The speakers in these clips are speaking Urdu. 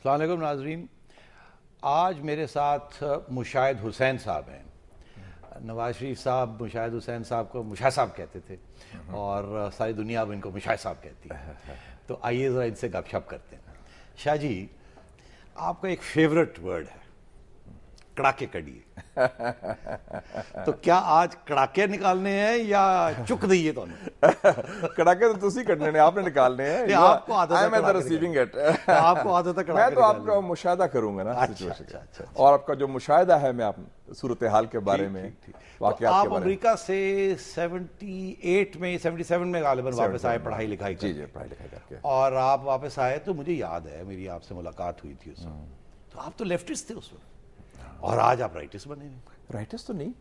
السلام علیکم ناظرین. آج میرے ساتھ مشاہد حسین صاحب ہیں. نواز شریف صاحب مشاہد حسین صاحب کو مشاہد صاحب کہتے تھے اور ساری دنیا اب ان کو مشاہد صاحب کہتی ہے. تو آئیے ذرا ان سے گپ شپ کرتے ہیں. شاہ جی, آپ کا ایک فیورٹ ورڈ ہے کڑاکے کڑیے. تو کیا آج کڑاکے نکالنے ہیں یا چک دئیے تو کڑاکے تو تسی کرنے نے, آپ نے نکالنے ہیں. آپ کو عادت ہے, آپ کو عادت ہے. میں تو آپ کا مشاہدہ کروں گا نا اور آپ کا جو مشاہدہ ہے میں آپ صورتحال کے بارے میں, واقعات کے آپ بارے میں. امریکہ سے 78 میں 77 میں غالباً واپس آئے پڑھائی لکھائی کر جی پڑھائی لکھائی کر کے, اور آپ واپس آئے تو مجھے یاد ہے میری آپ سے ملاقات ہوئی تھی اس وقت. تو آپ تو لیفٹسٹ تھے اس وقت اور آج آپ رائٹسٹ بنے ہیں. رائٹس تو نہیں,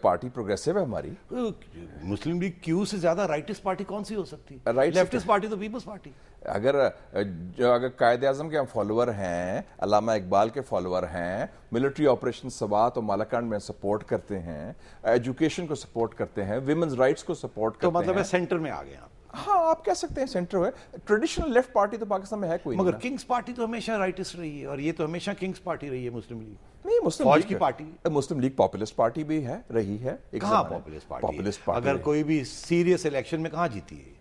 پارٹی پروگریسو ہے ہماری. مسلم لیگ کیو سے زیادہ رائٹسٹ پارٹی کون سی ہو سکتی؟ لیفٹسٹ پارٹی تو پیپلز پارٹی. اگر قائد اعظم کے ہم فالوور ہیں, علامہ اقبال کے فالوور ہیں, ملٹری آپریشن سوات اور مالاکنڈ میں سپورٹ کرتے ہیں, ایجوکیشن کو سپورٹ کرتے ہیں, ویمنز رائٹس کو سپورٹ کرتے ہیں, تو مطلب ہے سینٹر میں آ گئے آپ. ہاں آپ کہہ سکتے ہیں سینٹر ہے. ٹریڈیشنل لیفٹ پارٹی تو پاکستان میں ہے کوئی نہیں. مگر کنگز پارٹی تو ہمیشہ رائٹسٹ رہی ہے اور یہ تو ہمیشہ کنگز پارٹی رہی ہے. مسلم لیگ نہیں, مسلم فوج لیگ کی پارٹی. مسلم لیگ پاپولسٹ پارٹی بھی ہے, رہی ہے. کہاں پاپولسٹ پارٹی؟ اگر کوئی بھی سیریس الیکشن میں کہاں جیتی ہے؟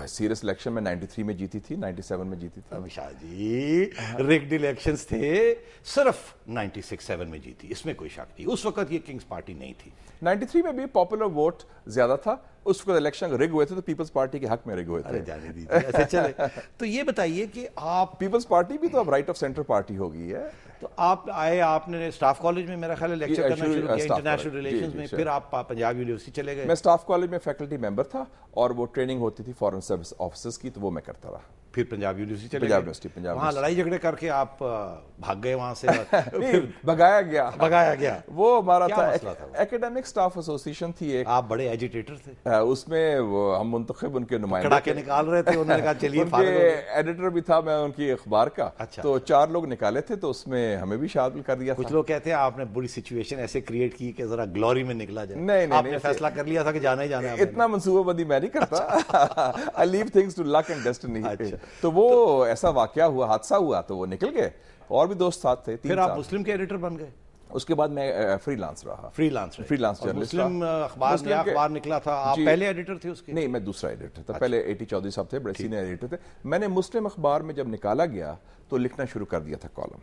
سیریس الیکشن میں 93 میں جیتی تھی, 97 میں جیتی تھی. شاہ جی ریگڈ الیکشنز تھے, صرف 96-7 میں جیتی, اس میں کوئی شک نہیں. اس وقت یہ کنگز پارٹی نہیں تھی. 93 میں بھی پاپولر ووٹ زیادہ تھا. اس وقت الیکشن رگ ہوئے تھے تو پیپلز پارٹی کے حق میں رگ ہوئے تھے. جانے دیجیے. اچھا چلے, تو یہ بتائیے کہ آپ پیپلز پارٹی بھی تو اب رائٹ آف سینٹر پارٹی ہو گئی ہے. تو آپ آئے, آپ نے سٹاف کالج میں میرا خیال ہے لیکچر کرنا شروع کیا انٹرنیشنل ریلیشنز میں, پھر آپ پنجاب یونیورسٹی چلے گئے. میں سٹاف کالج میں فیکلٹی ممبر تھا اور وہ ٹریننگ ہوتی تھی فارن سروس آفیسرز کی, تو وہ میں کرتا رہا. پھر پنجاب یونیورسٹی چلے گئے, وہاں لڑائی جھگڑے کر کے آپ بھاگ گئے وہاں سے. بھگایا گیا. وہ ہمارا تھا ایکیڈیمک سٹاف ایسوسیشن تھی ایک. آپ بڑے ایجیٹیٹر تھے اس میں, ہم منتخب ان کے نمائندے کڑاکے نکال رہے تھے. انہوں نے کہا چلیے, ایڈیٹر بھی تھا میں ان کی اخبار کا, تو 4 لوگ نکالے تھے, تو اس میں ہمیں بھی شامل کر دیا. کچھ لوگ کہتے ہیں آپ نے بڑی سچویشن ایسے کریٹ کی کہ ذرا گلوری میں نکلا جائے. نہیں, آپ نے فیصلہ کر لیا تھا کہ جانا ہی جانا ہے. اتنا منصوبہ بندی میں نہیں کرتا. I leave things to luck and destiny. تو وہ ایسا واقعہ ہوا, حادثہ ہوا, تو وہ نکل گئے. اور بھی دوست ساتھ تھے. پھر آپ مسلم کے ایڈیٹر بن گئے. اس کے بعد میں فری لانس رہا. Freelance journalist. مسلم اخبار نکلا تھا, آپ پہلے ایڈیٹر تھے اس کے؟ نہیں, میں دوسرا ایڈیٹر تھا. پہلے اے ٹی چودھری صاحب تھے, بڑے سینئر ایڈیٹر تھے. میں نے مسلم اخبار میں جب نکالا گیا تو لکھنا شروع کر دیا تھا کالم,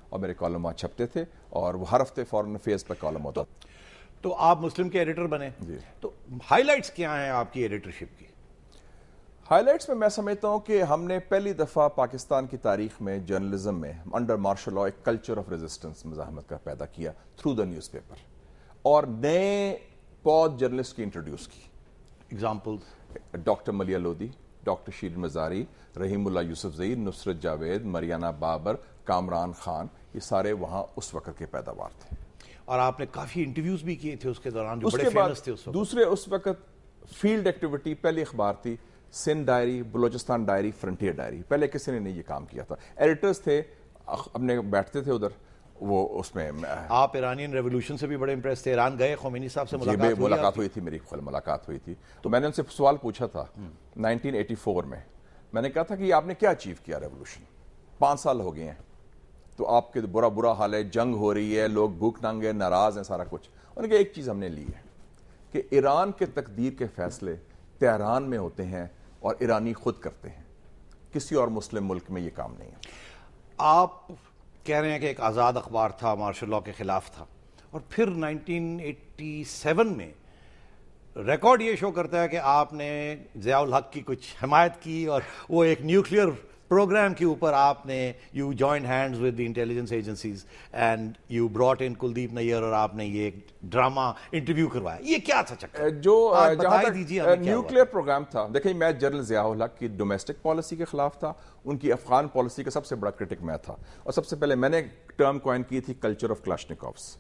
اور میرے کالم وہاں چھپتے تھے, اور وہ ہر ہفتے فارن افیئرز پہ کالم ہوتا. تو آپ مسلم کے ایڈیٹر بنے. تو ہائی لائٹس کیا ہیں آپ کی ایڈیٹرشپ کی؟ ہائی لائٹس میں سمجھتا ہوں کہ ہم نے پہلی دفعہ پاکستان کی تاریخ میں جرنلزم میں انڈر مارشل لاء ایک کلچر آف ریزسٹنس, مزاحمت کا پیدا کیا تھرو دا نیوز پیپر, اور نئے پود جرنلسٹ کی انٹروڈیوس کی. Examples: doctor Maleeha Lodhi, doctor Shireen Mazari, Rahimullah Yusufzai, Nusrat Javed, Mariana Babar, Kamran Khan, یہ سارے وہاں اس وقت کے پیداوار تھے. اور آپ نے کافی انٹرویوز بھی کیے تھے اس کے دوران, جو بڑے فیمس تھے اس وقت. دوسرے اس وقت فیلڈ ایکٹیویٹی, پہلی اخبار تھی Sindh diary, Balochistan diary, frontier diary. پہلے کسی نے نہیں یہ کام کیا تھا. ایڈیٹرز تھے, اپنے بیٹھتے تھے ادھر. وہ اس میں آپ ایرانین ریولوشن سے بھی بڑے امپریس تھے. ایران گئے, خمینی صاحب سے ملاقات ہوئی تھی, میری ملاقات ہوئی تھی. تو میں نے ان سے سوال پوچھا تھا 1984 میں. میں نے کہا تھا کہ آپ نے کیا اچیو کیا ریولوشن, 5 سال ہو گئے ہیں, تو آپ کے برا حال ہے, جنگ ہو رہی ہے, لوگ بھوک ننگ ہیں, ناراض ہیں, سارا کچھ. انہوں نے کہا ایک چیز ہم نے لی ہے کہ ایران کے تقدیر کے فیصلے تہران میں ہوتے ہیں اور ایرانی خود کرتے ہیں, کسی اور مسلم ملک میں یہ کام نہیں ہے. آپ کہہ رہے ہیں کہ ایک آزاد اخبار تھا, مارشل لاء کے خلاف تھا, اور پھر 1987 میں ریکارڈ یہ شو کرتا ہے کہ آپ نے ضیاء الحق کی کچھ حمایت کی, اور وہ ایک نیوکلیئر پروگرام کے اوپر آپ نے you joined hands with the intelligence agencies and you brought in Kuldip Nayar, اور آپ نے یہ ایک ڈرامہ انٹرویو کروایا. یہ کیا تھا چکر جو جہاں تک نیوکلیئر پروگرام تھا؟ دیکھیں, میں جنرل ضیاء الحق کی ڈومیسٹک پالیسی کے خلاف تھا, ان کی افغان پالیسی کا سب سے بڑا کرٹک میں تھا, اور سب سے پہلے میں نے ٹرم کوائن کی تھی کلچر آف کلاشنکوفس,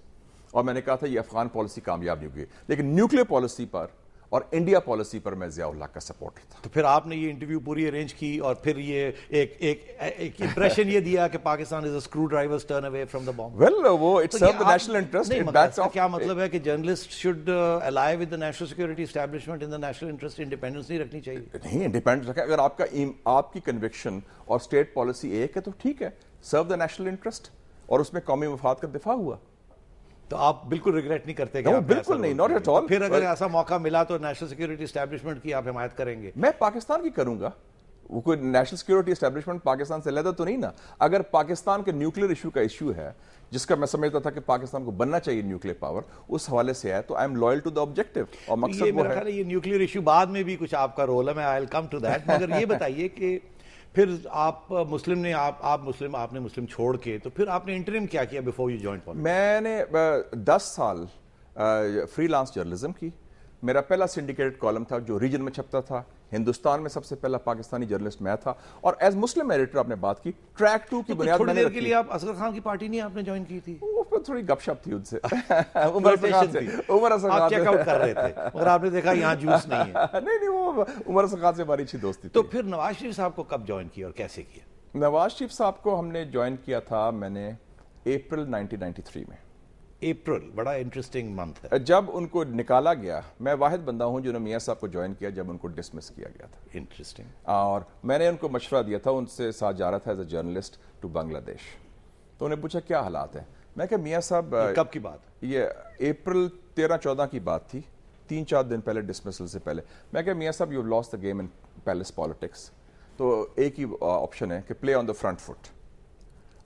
اور میں نے کہا تھا یہ افغان پالیسی کامیاب نہیں ہوگی. لیکن نیوکلیئر پالیسی پر اور انڈیا پالیسی پر میں ضیاء الحق کا سپورٹر تھا. تو پھر آپ نے یہ انٹرویو پوری ارینج کی, اور پھر یہ ایک امپریشن یہ دیا کہ Pakistan is a screwdriver's turn away from the bomb. Well وہ it serve the national interest. نہیں, مگر کیا مطلب ہے کہ journalist should ally with the national security establishment in the national interest, independence نہیں رکھنی چاہیے؟ نہیں, انڈیپینڈنس رکھیں. اگر آپ کی کنوکشن اور اسٹیٹ پالیسی ایک ہے تو ٹھیک ہے, سرو دا نیشنل انٹرسٹ, اور اس میں قومی مفاد کا دفاع ہوا. تو آپ بالکل ریگریٹ نہیں کرتے کہ بالکل نہیں, ناٹ ایٹ آل. پھر اگر ایسا موقع ملا تو نیشنل سیکورٹی اسٹیبلشمنٹ کی آپ حمایت کریں گے؟ میں پاکستان کی کروں گا. وہ کوئی نیشنل سیکورٹی اسٹیبلشمنٹ پاکستان سے لیتا تو نہیں نا. اگر پاکستان کے نیوکلیر ایشو کا ایشو ہے, جس کا میں سمجھتا تھا کہ پاکستان کو بننا چاہیے نیوکلیر پاور, اس حوالے سے ہے, تو I am loyal to the objective. اور مقصد وہ ہے, یہ نیوکلیر ایشو بعد میں بھی کچھ آپ کا رول ہے, میں آئی ول کم ٹو دیٹ. مگر یہ بتائیے کہ پھر آپ مسلم نے آپ نے مسلم چھوڑ کے, تو پھر آپ نے انٹرم کیا کیا بیفور یو جوائن پالیٹکس؟ میں نے 10 سال فری لانس جرنلزم کی. میرا پہلا سنڈیکیٹڈ کالم تھا جو ریجن میں چھپتا تھا. ہندوستان میں سب سے پہلا پاکستانی جرنلسٹ میں تھا. اور ایز مسلم ایڈیٹر آپ نے بات کی, ٹریک 2 کی بنیاد تھوڑی میں دیر کے لیے آپ اصغر خان کی پارٹی نہیں آپ نے جوائن کی تھی؟ وہ تھوڑی گپ شپ تھی ان سے, عمر آپ چیک آؤٹ کر رہے تھے, مگر آپ نے دیکھا یہاں جوس نہیں ہے. نہیں, وہ عمر خان سے ہماری اچھی دوستی تھی. تو پھر نواز شریف صاحب کو کب جوائن کیا اور کیسے کیا؟ نواز شریف صاحب کو ہم نے جوائن کیا تھا, میں نے اپریل 1993 میں. اپریل بڑا انٹرسٹنگ منتھ ہے. جب ان کو نکالا گیا, میں واحد بندہ ہوں جنہوں نے میاں صاحب کو جوائن کیا جب ان کو ڈسمس کیا گیا تھا. انٹرسٹنگ. اور میں نے ان کو مشورہ دیا تھا, ان سے ساتھ جا رہا تھا ایز اے جرنلسٹ ٹو بنگلہ دیش. تو انہیں پوچھا کیا حالات ہیں. میں کہا میاں صاحب, کب کی بات؟ یہ اپریل 13-14 کی بات تھی, 3-4 دن پہلے ڈسمسل سے پہلے. میں کہا میاں صاحب, you last the game in palace politics. تو ایک ہی آپشن ہے کہ پلے آن دا فرنٹ فٹ,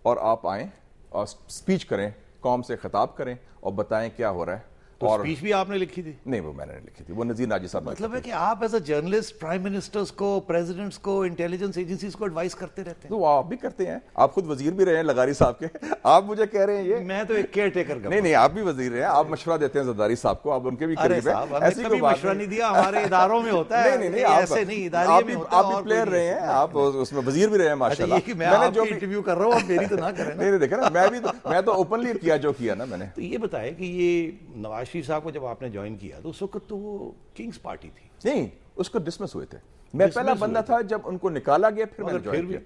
اور آپ آئیں اور اسپیچ کریں, قوم سے خطاب کریں اور بتائیں کیا ہو رہا ہے. اور اسپیچ بھی آپ نے لکھی تھی؟ نہیں, وہ میں نے نہیں لکھی تھی, وہ نذیر ناجی صاحب. مطلب ہے کہ آپ as a journalist prime ministers کو, پریزیڈنٹس کو, انٹیلیجنس ایجنسیز کو ایڈوائز کرتے رہتے ہیں؟ تو آپ بھی کرتے ہیں, آپ خود وزیر بھی رہے ہیں لغاری صاحب کے. آپ مجھے کہہ رہے ہیں یہ؟ میں تو ایک کیئر ٹیکر کا. نہیں, آپ بھی وزیر ہیں, آپ مشورہ دیتے ہیں زرداری صاحب کو, آپ ان کے بھی قریب ہیں. ایسی کوئی مشورہ نہیں دیا, ہمارے اداروں میں ہوتا ہے. نہیں, ایسے نہیں, ادارے میں ہوتا ہے. آپ بھی پلیئر رہے ہیں, آپ اس میں وزیر بھی رہے ہیں ماشاءاللہ. میں آپ کی انٹرویو کر رہا ہوں, آپ میری تو نہ کریں. نہیں دیکھیں نا, میں تو اوپنلی کیا جو کیا نا میں نے. تو یہ بتائے کہ یہ نواز شریف صاحب کو جب آپ نے جوائن کیا تو اس وقت تو وہ کنگز پارٹی تھی. نہیں, اس کو ڈسمس ہوئے تھے. میں پہلا بندہ تھا جب ان کو نکالا گیا, پھر میں نے جوائن کیا.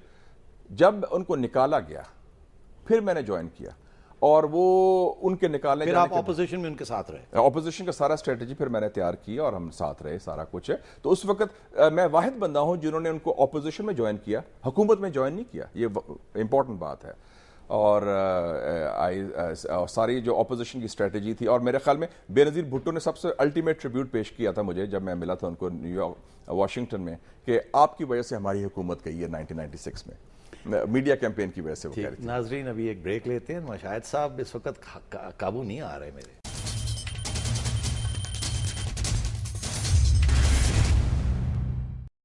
جب ان کو نکالا گیا پھر میں نے جوائن کیا, اور وہ ان کے نکالنے پھر آپ اپوزیشن میں ان کے ساتھ رہے. اپوزیشن کا سارا اسٹریٹجی پھر میں نے تیار کی اور ہم ساتھ رہے, سارا کچھ ہے. تو اس وقت میں واحد بندہ ہوں جنہوں نے ان کو اپوزیشن میں جوائن کیا, حکومت میں جوائن نہیں کیا. یہ امپورٹنٹ بات ہے. اور ساری جو اپوزیشن کی اسٹریٹجی تھی, اور میرے خیال میں بے نظیر بھٹو نے سب سے الٹیمیٹ ٹریبیوٹ پیش کیا تھا مجھے جب میں ملا تھا ان کو نیو یارک واشنگٹن میں, کہ آپ کی وجہ سے ہماری حکومت گئی ہے 1996 میں, میڈیا کیمپین کی وجہ سے. وہ کہہ رہی تھی. ناظرین ابھی ایک بریک لیتے ہیں. شاہد صاحب اس وقت قابو نہیں آ رہے میرے.